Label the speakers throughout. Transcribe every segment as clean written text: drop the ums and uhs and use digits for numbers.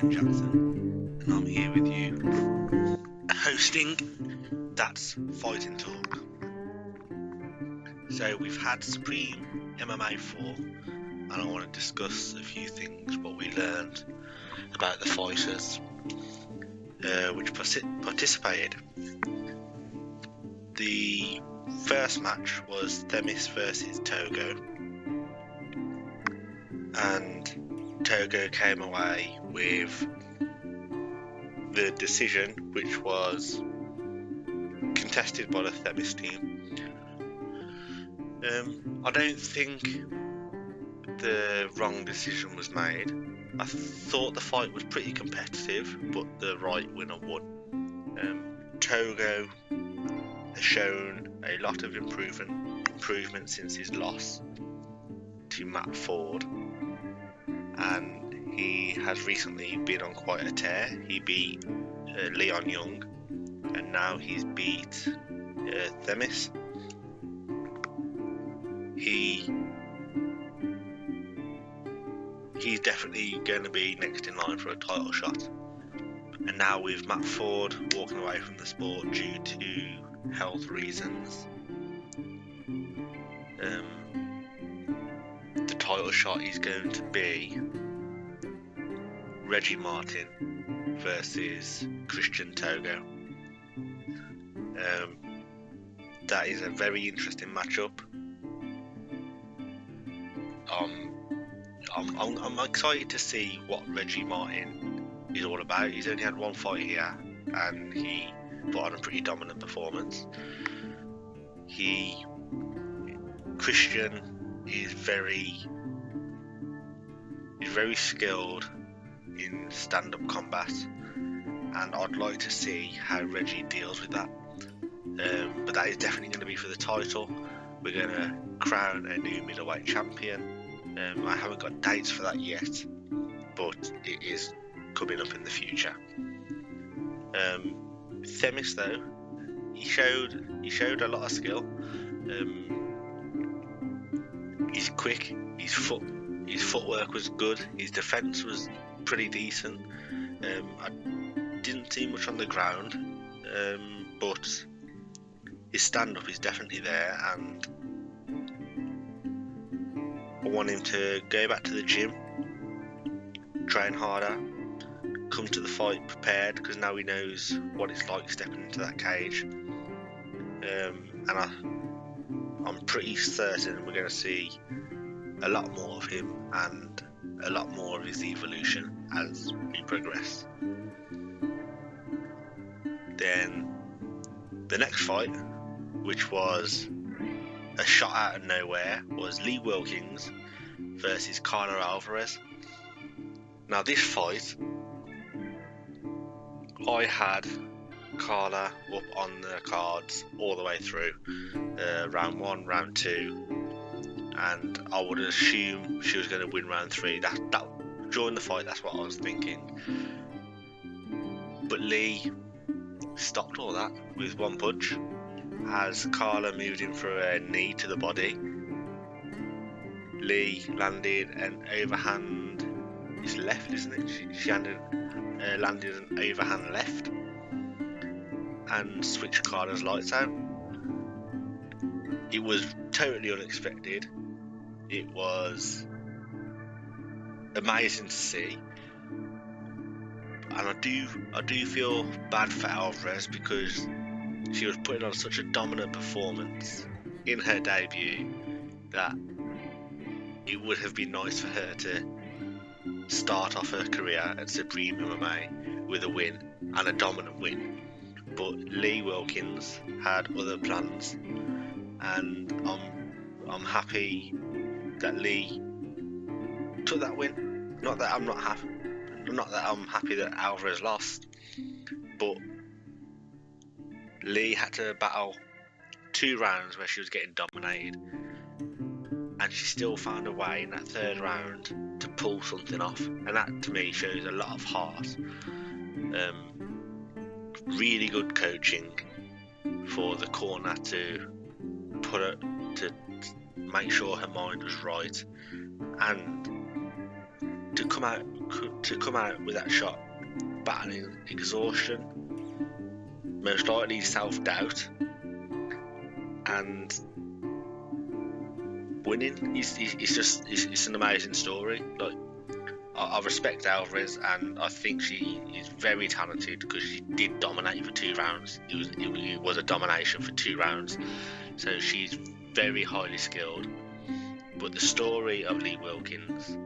Speaker 1: Ben Jackson, and I'm here with you, hosting That's Fighting Talk. So we've had Supreme MMA 4, and I want to discuss a few things, what we learned about the fighters which participated. The first match was Themis versus Togo, and Togo came away with the decision, which was contested by the Themis team. I don't think the wrong decision was made. I thought the fight was pretty competitive, but the right winner won. Togo has shown a lot of improvement since his loss to Matt Ford, and he has recently been on quite a tear. He beat Leon Young, and now he's beat Themis. He's definitely going to be next in line for a title shot. And now with Matt Ford walking away from the sport due to health reasons, the title shot is going to be Reggie Martin versus Christian Togo. That is a very interesting matchup. I'm excited to see what Reggie Martin is all about. He's only had one fight here, and he put on a pretty dominant performance. Christian is very skilled in stand-up combat, and I'd like to see how Reggie deals with that. But that is definitely going to be for the title. We're going to crown a new middleweight champion. I haven't got dates for that yet, but it is coming up in the future. Themis, though, he showed a lot of skill. He's quick. His footwork was good. His defense was pretty decent. I didn't see much on the ground, but his stand-up is definitely there, and I want him to go back to the gym, train harder, come to the fight prepared, because now he knows what it's like stepping into that cage. And I'm pretty certain we're going to see a lot more of him and a lot more of his evolution as we progress. Then the next fight, which was a shot out of nowhere, was Lee Wilkins versus Conor Alvarez. Now this fight, I had Carla up on the cards all the way through, round 1, round 2, and I would assume she was going to win round 3. That during the fight, that's what I was thinking. But Lee stopped all that with one punch, as Carla moved in for a knee to the body. Lee landed an overhand. It's left, isn't it? She landed an overhand left and switched Carla's lights out. It was totally unexpected. It was amazing to see, and I do feel bad for Alvarez, because she was putting on such a dominant performance in her debut that it would have been nice for her to start off her career at Supreme MMA with a win, and a dominant win. But Lee Wilkins had other plans, and I'm happy that Lee took that win. Not that I'm happy that Alvarez lost, but Lee had to battle 2 rounds where she was getting dominated, and she still found a way in that 3rd round to pull something off, and that to me shows a lot of heart. Really good coaching for the corner to make sure her mind was right, and to come out with that shot, battling exhaustion, most likely self-doubt, and winning. It's an amazing story. Like, I respect Alvarez, and I think she is very talented because she did dominate for 2 rounds. It was a domination for 2 rounds, so she's very highly skilled. But the story of Lee Wilkins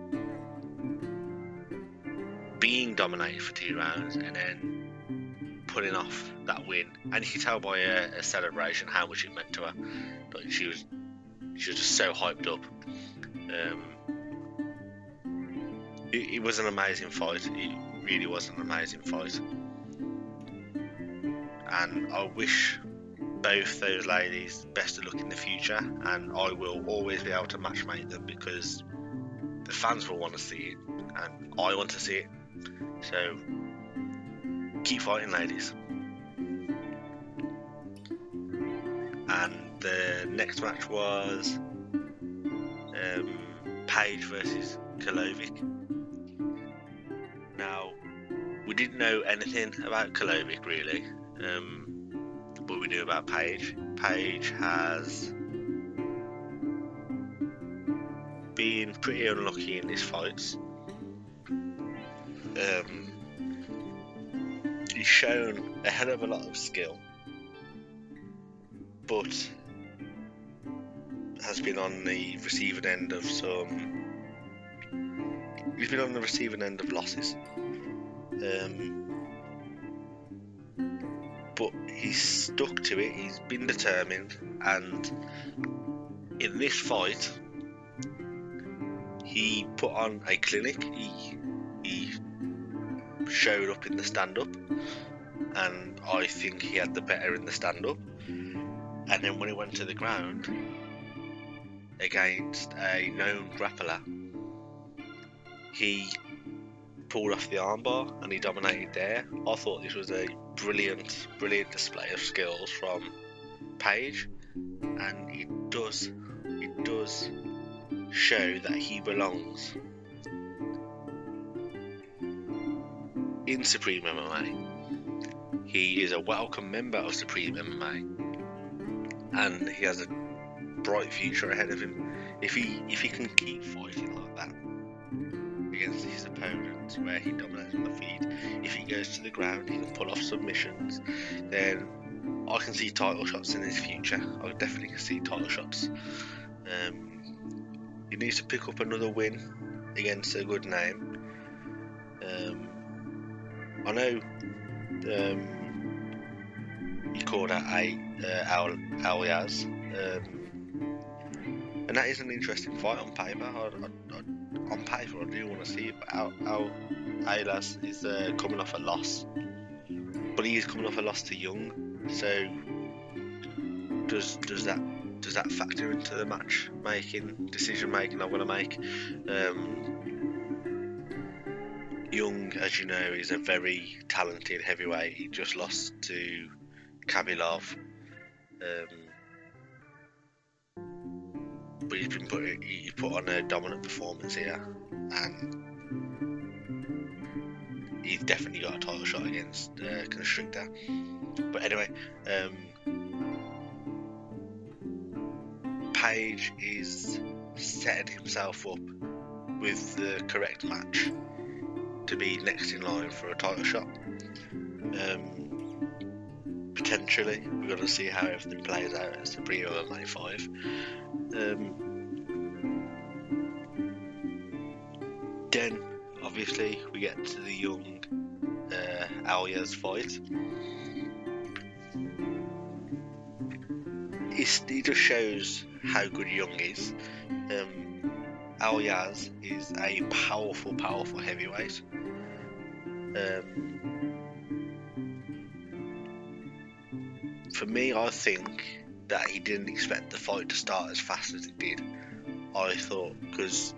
Speaker 1: being dominated for 2 rounds and then pulling off that win, and you can tell by her celebration how much it meant to her. Like, she was just so hyped up. It was an amazing fight. It really was an amazing fight, and I wish both those ladies best of luck in the future, and I will always be able to matchmake them because the fans will want to see it and I want to see it. So keep fighting, ladies. And the next match was Paige versus Kolovic. Now, we didn't know anything about Kolovic really, but we knew about Paige. Paige has been pretty unlucky in these fights. He's shown a hell of a lot of skill, but has been on the receiving end of He's been on the receiving end of losses. But he's stuck to it. He's been determined, and in this fight, he put on a clinic. He showed up in the stand-up, and I think he had the better in the stand-up. And then when he went to the ground against a known grappler, he pulled off the armbar and he dominated there. I thought this was a brilliant display of skills from Paige, and it does show that he belongs in Supreme MMA. He is a welcome member of Supreme MMA, and he has a bright future ahead of him if he can keep fighting like that against his opponents, where he dominates on the feet. If he goes to the ground, he can pull off submissions. Then I can see title shots in his future. I definitely can see title shots. He needs to pick up another win against a good name. I know he called out Alias, and that is an interesting fight on paper. On paper, I do want to see it, but Alias is coming off a loss, but he is coming off a loss to Young. So does that factor into the decision making I'm going to make? Young, as you know, is a very talented heavyweight. He just lost to Kabilov, but he put on a dominant performance here, and he's definitely got a title shot against Constrictor. But anyway, Paige is setting himself up with the correct match to be next in line for a title shot. Potentially, we've got to see how everything plays out at Supreme MMA 5. Then, obviously, we get to the Young Alias fight. It just shows how good Young is. Alias is a powerful heavyweight. For me, I think that he didn't expect the fight to start as fast as it did. I thought, because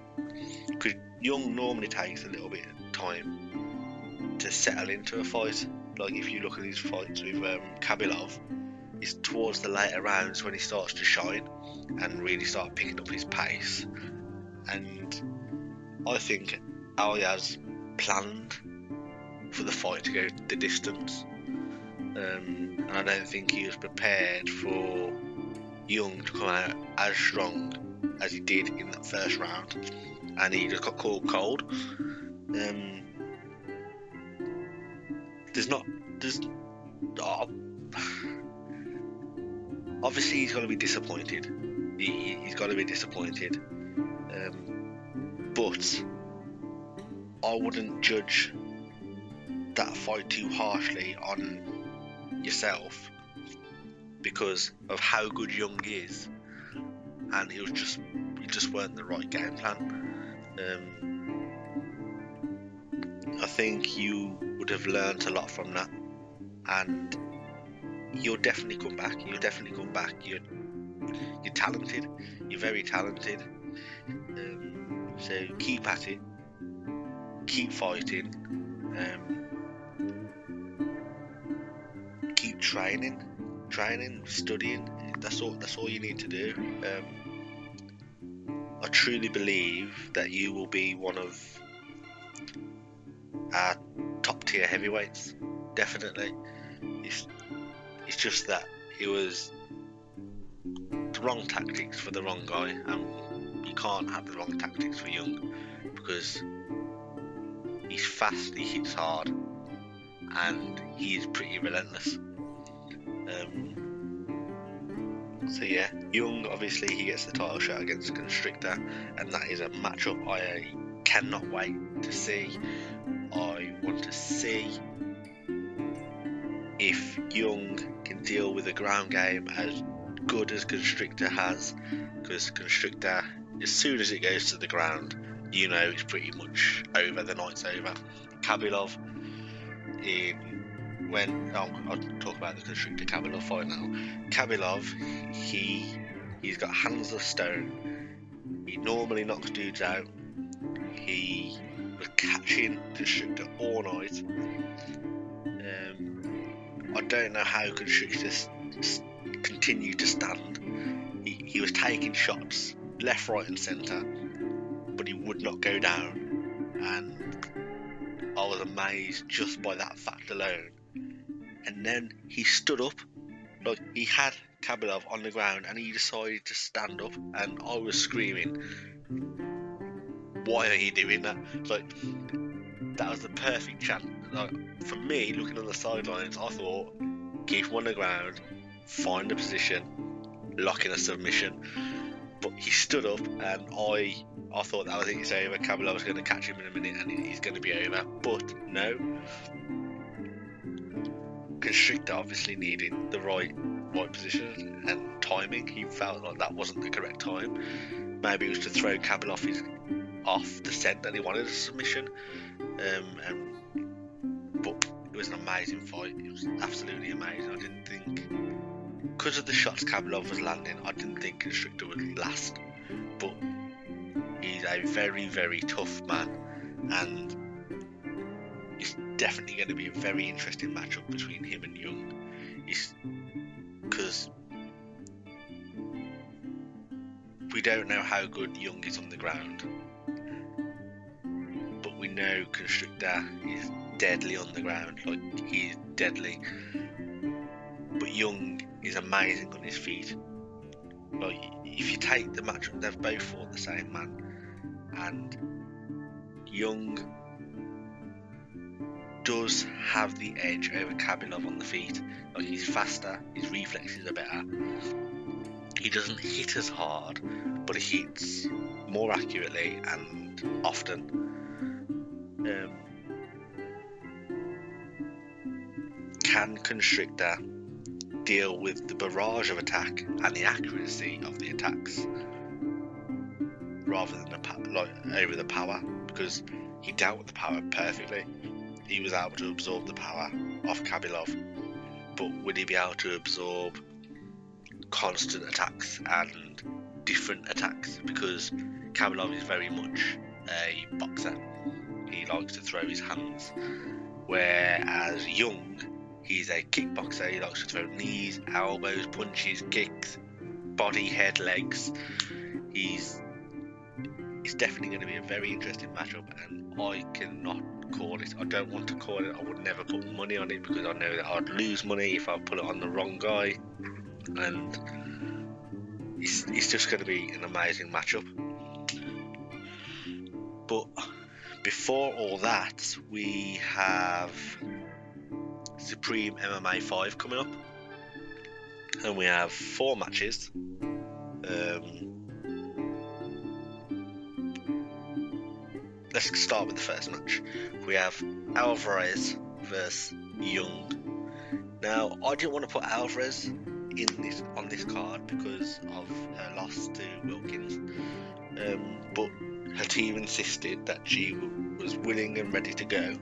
Speaker 1: Young normally takes a little bit of time to settle into a fight. Like, if you look at his fights with Kabilov, it's towards the later rounds when he starts to shine and really start picking up his pace. And I think Alias planned for the fight to go the distance, and I don't think he was prepared for Young to come out as strong as he did in that first round, and he just got caught cold. Obviously he's got to be disappointed. He's got to be disappointed, but I wouldn't judge that fight too harshly on yourself because of how good Young is, and it just weren't the right game plan. I think you would have learned a lot from that, and you'll definitely come back. You're talented. You're very talented. So keep at it. Keep fighting. Keep training, studying. That's all you need to do. I truly believe that you will be one of our top tier heavyweights. Definitely. It's just that it was the wrong tactics for the wrong guy, and you can't have the wrong tactics for Young because he's fast, he hits hard, and he is pretty relentless. So yeah, Young, obviously he gets the title shot against Constrictor, and that is a matchup I cannot wait to see. I want to see if Young can deal with the ground game as good as Constrictor has, because Constrictor, as soon as it goes to the ground, you know it's pretty much over, the night's over. Khabilov, I'll talk about the Constrictor Khabilov fight now. Khabilov, he's got hands of stone. He normally knocks dudes out. He was catching Constrictor all night. I don't know how Constrictor continued to stand. He was taking shots left, right and centre, but he would not go down, and I was amazed just by that fact alone. And then he stood up, like he had Khabilov on the ground and he decided to stand up, and I was screaming, why are you doing that? Like, that was the perfect chance. Like, for me, looking on the sidelines, I thought, keep him on the ground, find a position, lock in a submission. But he stood up, and I thought that was it, it's over. Khabilov was going to catch him in a minute and he's going to be over. But no. Constrictor obviously needed the right position and timing. He felt like that wasn't the correct time. Maybe it was to throw Khabilov off the scent that he wanted a submission. But it was an amazing fight. It was absolutely amazing. I didn't think, because of the shots Khabilov was landing, I didn't think Constrictor would last. But he's a very, very tough man, and it's definitely going to be a very interesting matchup between him and Young. Because we don't know how good Young is on the ground, but we know Constrictor is deadly on the ground. Like, he's deadly. But Young is amazing on his feet. Like, if you take the matchup, they've both fought the same man, and Young does have the edge over Khabilov on the feet. Like, he's faster, his reflexes are better. He doesn't hit as hard, but he hits more accurately and often. Can Constrictor deal with the barrage of attack and the accuracy of the attacks rather than over the power? Because he dealt with the power perfectly. He was able to absorb the power off Khabilov, but would he be able to absorb constant attacks and different attacks? Because Khabilov is very much a boxer. He likes to throw his hands, whereas Young, he's a kickboxer. He likes to throw knees, elbows, punches, kicks, body, head, legs. He's it's definitely going to be a very interesting matchup, and I cannot call it. I don't want to call it. I would never put money on it because I know that I'd lose money if I put it on the wrong guy, and it's just going to be an amazing matchup. But before all that, we have Supreme MMA 5 coming up, and we have 4 matches. Let's start with the first match. We have Alvarez versus Young. Now, I didn't want to put Alvarez on this card because of her loss to Wilkins, but her team insisted that she was willing and ready to go,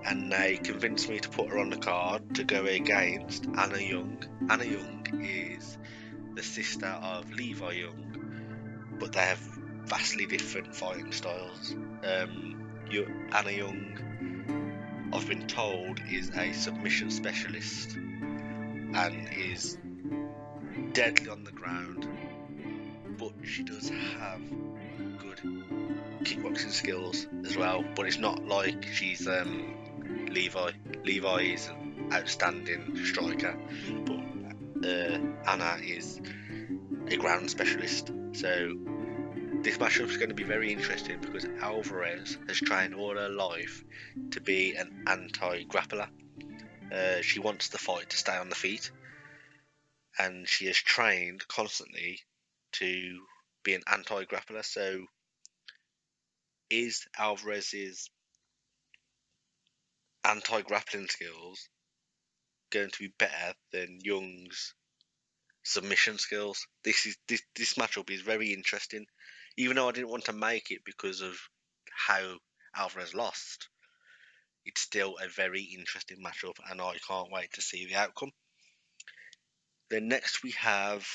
Speaker 1: and they convinced me to put her on the card to go against Anna Young. Anna Young is the sister of Levi Young, but they have vastly different fighting styles. Anna Young, I've been told, is a submission specialist and is deadly on the ground, but she does have good kickboxing skills as well. But it's not like she's Levi. Levi is an outstanding striker, but Anna is a ground specialist. So this matchup is going to be very interesting because Alvarez has trained all her life to be an anti-grappler. She wants the fight to stay on the feet, and she has trained constantly to be an anti-grappler. So is Alvarez's anti-grappling skills going to be better than Young's submission skills? This matchup is very interesting. Even though I didn't want to make it because of how Alvarez lost, it's still a very interesting matchup, and I can't wait to see the outcome. Then next we have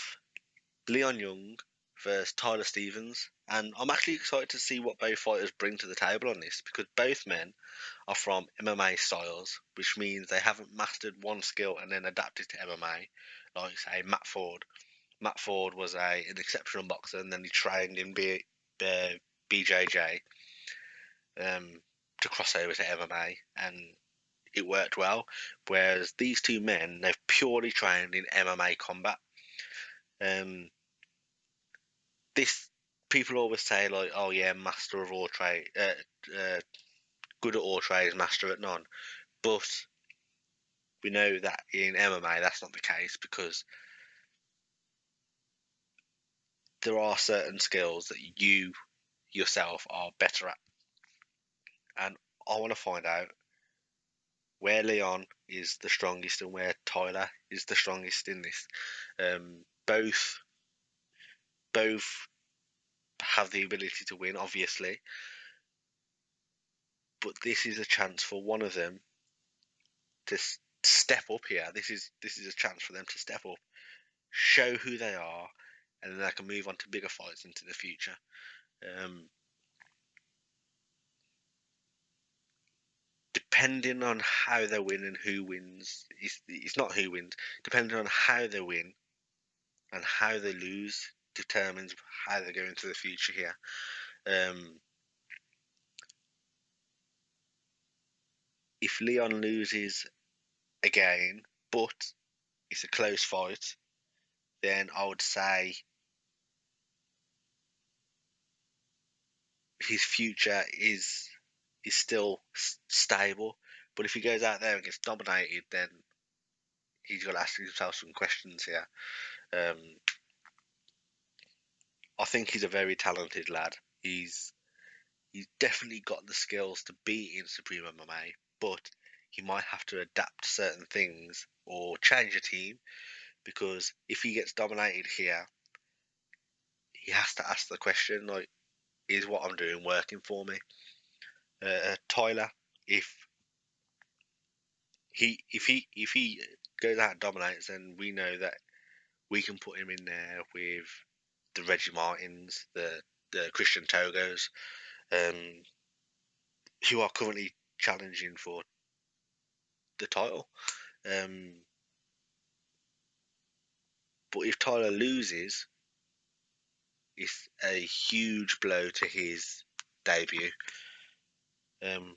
Speaker 1: Leon Young versus Tyler Stevens, and I'm actually excited to see what both fighters bring to the table on this because both men are from MMA styles, which means they haven't mastered one skill and then adapted to MMA, like say Matt Ford. Matt Ford was an exceptional boxer, and then he trained in BJJ to cross over to MMA, and it worked well. Whereas these two men, they've purely trained in MMA combat. Um, this People always say like, oh yeah, master of all trade, good at all trades, master at none. But we know that in MMA that's not the case because there are certain skills that you yourself are better at, and I want to find out where Leon is the strongest and where Tyler is the strongest in this. Both have the ability to win, obviously, but this is a chance for one of them to step up here. This is a chance for them to step up, show who they are, and then they can move on to bigger fights into the future. Um, Depending on how they win and who wins, it's not who wins. Depending on how they win and how they lose determines how they go into the future here. If Leon loses again, but it's a close fight, then I would say his future is still stable. But if he goes out there and gets dominated, then he's got to ask himself some questions here. Um, I think he's a very talented lad. He's he's definitely got the skills to be in Supreme MMA, but he might have to adapt certain things or change a team because if he gets dominated here, he has to ask the question like, is what I'm doing working for me? Tyler, if if he goes out and dominates, then we know that we can put him in there with the Reggie Martins, the Christian Togos, um, who are currently challenging for the title. Um, but if Tyler loses, It's a huge blow to his debut. Then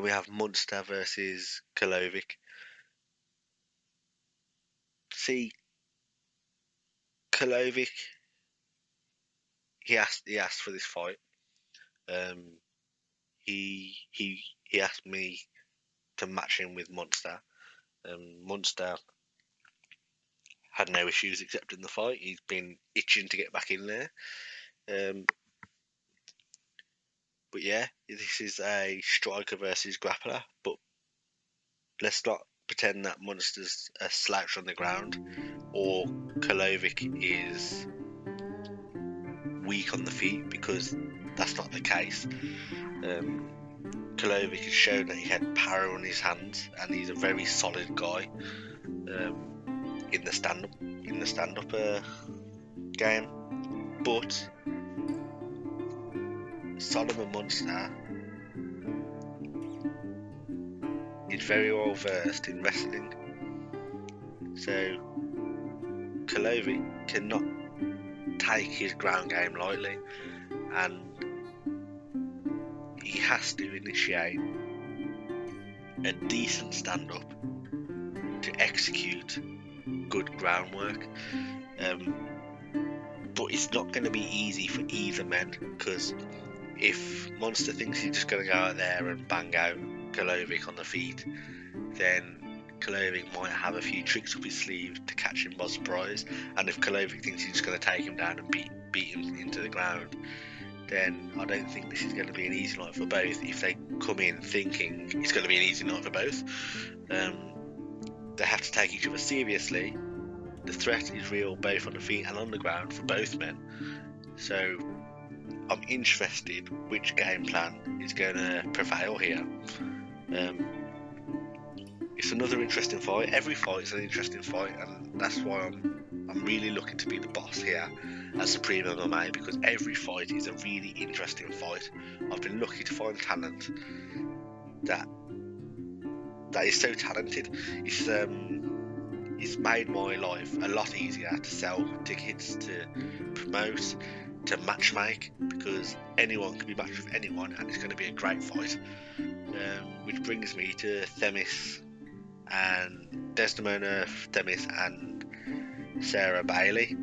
Speaker 1: we have Munster versus Kalovic. See, Kalovic, he asked for this fight. Um, he asked me to match him with Munster. Munster had no issues accepting the fight. He's been itching to get back in there. Um, but yeah, this is a striker versus grappler. But let's not pretend that Munster's a slouch on the ground or Kalovic is weak on the feet, because that's not the case. Kalovic has shown that he had power on his hands, and he's a very solid guy in the stand-up game. But Solomon Munster is very well versed in wrestling, so Kalovic cannot take his ground game lightly, and he has to initiate a decent stand-up to execute good groundwork. But it's not going to be easy for either men, because if Munster thinks he's just going to go out there and bang out Kalovic on the feet, then Kalovic might have a few tricks up his sleeve to catch him by surprise. And if Kalovic thinks he's just going to take him down and beat him into the ground, then I don't think this is going to be an easy night for both. If they come in thinking it's going to be an easy night for both, they have to take each other seriously. The threat is real, both on the feet and on the ground, for both men. So I'm interested which game plan is going to prevail here. It's another interesting fight. Every fight is an interesting fight, and that's why I'm really looking to be the boss here at Supreme MMA, because every fight is a really interesting fight. I've been lucky to find talent that is so talented. It's made my life a lot easier to sell tickets, to promote, to matchmake, because anyone can be matched with anyone, and it's going to be a great fight. Which brings me to Themis and Desdemona Themis and Sarah Bailey.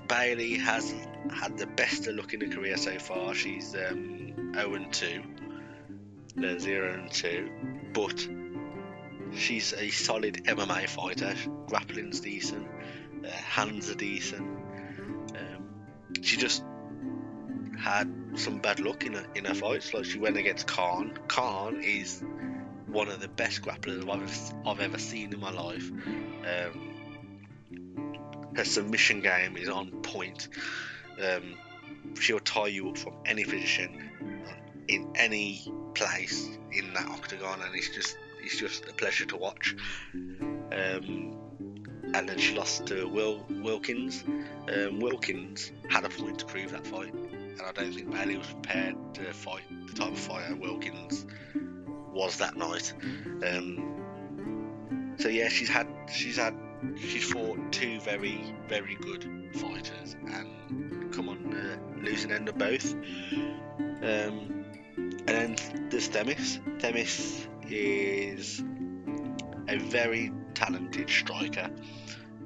Speaker 1: Bailey has had the best of luck in her career so far. She's 0-2, 0-2, but she's a solid MMA fighter. Grappling's decent, hands are decent. She just had some bad luck in her fights. Like, she went against Khan. Khan is one of the best grapplers I've ever seen in my life. Her submission game is on point. She'll tie you up from any position, in any place in that octagon, and it's just a pleasure to watch. And then she lost to Wilkins. Wilkins had a point to prove that fight, and I don't think Bailey was prepared to fight the type of fighter Wilkins was that night. So yeah, she's fought two very, very good fighters and come on the losing end of both. And then there's Themis. Themis is a very talented striker,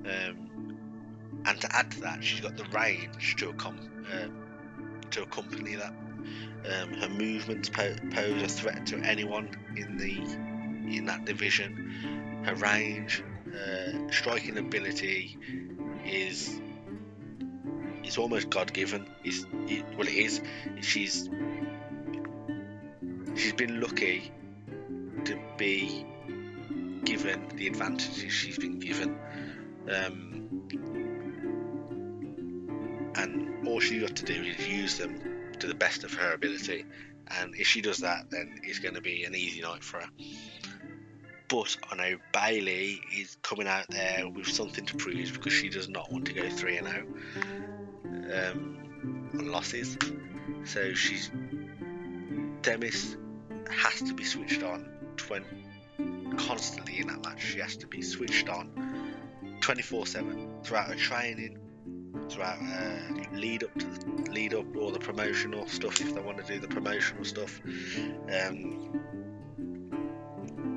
Speaker 1: and to add to that, she's got the range to accompany that. Her movements pose a threat to anyone in that division. Her range, striking ability is almost God-given. It is. She's been lucky to be given the advantages she's been given, and all she's got to do is use them to the best of her ability, and if she does that, then it's going to be an easy night for her. But I know Bailey is coming out there with something to prove, because she does not want to go 3-0 on losses. So Themis has to be switched on constantly in that match. She has to be switched on 24/7 throughout her training, throughout lead up all the promotional stuff, if they want to do the promotional stuff.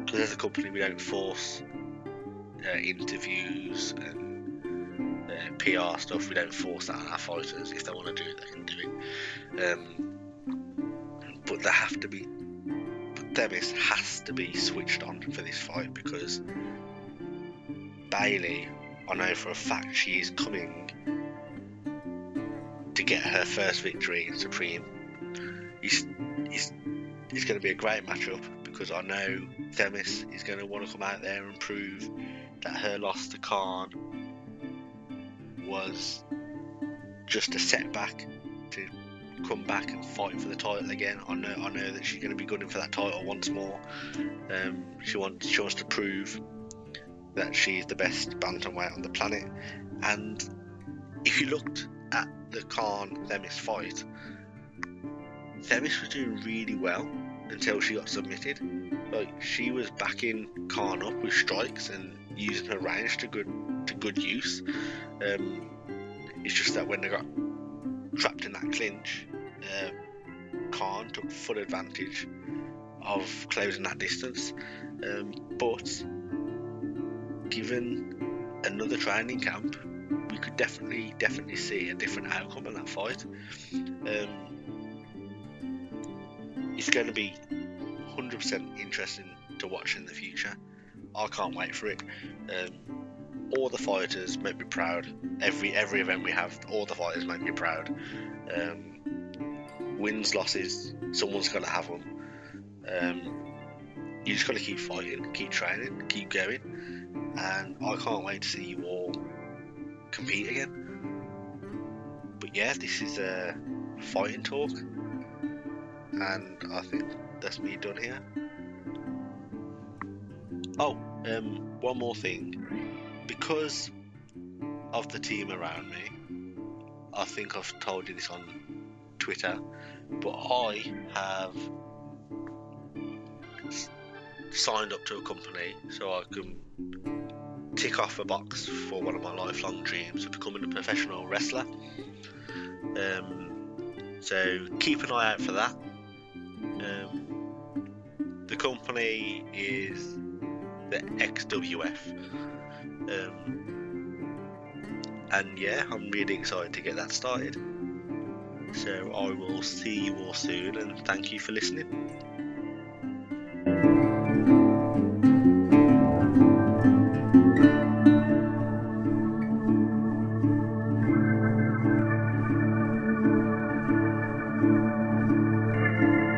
Speaker 1: Because as a company, we don't force interviews and PR stuff. We don't force that on our fighters. If they want to do it, they can do it. But they have to be. But Themis has to be switched on for this fight, because Bailey, I know for a fact, she is coming to get her first victory in Supreme. It's going to be a great matchup, because I know Themis is going to want to come out there and prove that her loss to Khan was just a setback to come back and fight for the title again. I know that she's going to be gunning for that title once more. She wants to prove that she's the best bantamweight on the planet. And if you looked at the Khan Themis fight, Themis was doing really well until she got submitted. Like, she was backing Khan up with strikes and using her range to good use. It's just that when they got trapped in that clinch, Khan took full advantage of closing that distance. But given another training camp, we could definitely see a different outcome in that fight. It's going to be 100% interesting to watch in the future. I can't wait for it. All the fighters make me proud. Every event we have, all the fighters make me proud. Wins, losses, someone's got to have them. You just got to keep fighting, keep training, keep going, and I can't wait to see you all compete again. But yeah, this is a fighting talk, and I think that's me done here. Oh, one more thing. Because of the team around me, I think I've told you this on Twitter, but I have signed up to a company so I can tick off a box for one of my lifelong dreams of becoming a professional wrestler. So keep an eye out for that. The company is the XWF. And yeah, I'm really excited to get that started. So I will see you all soon, and thank you for listening.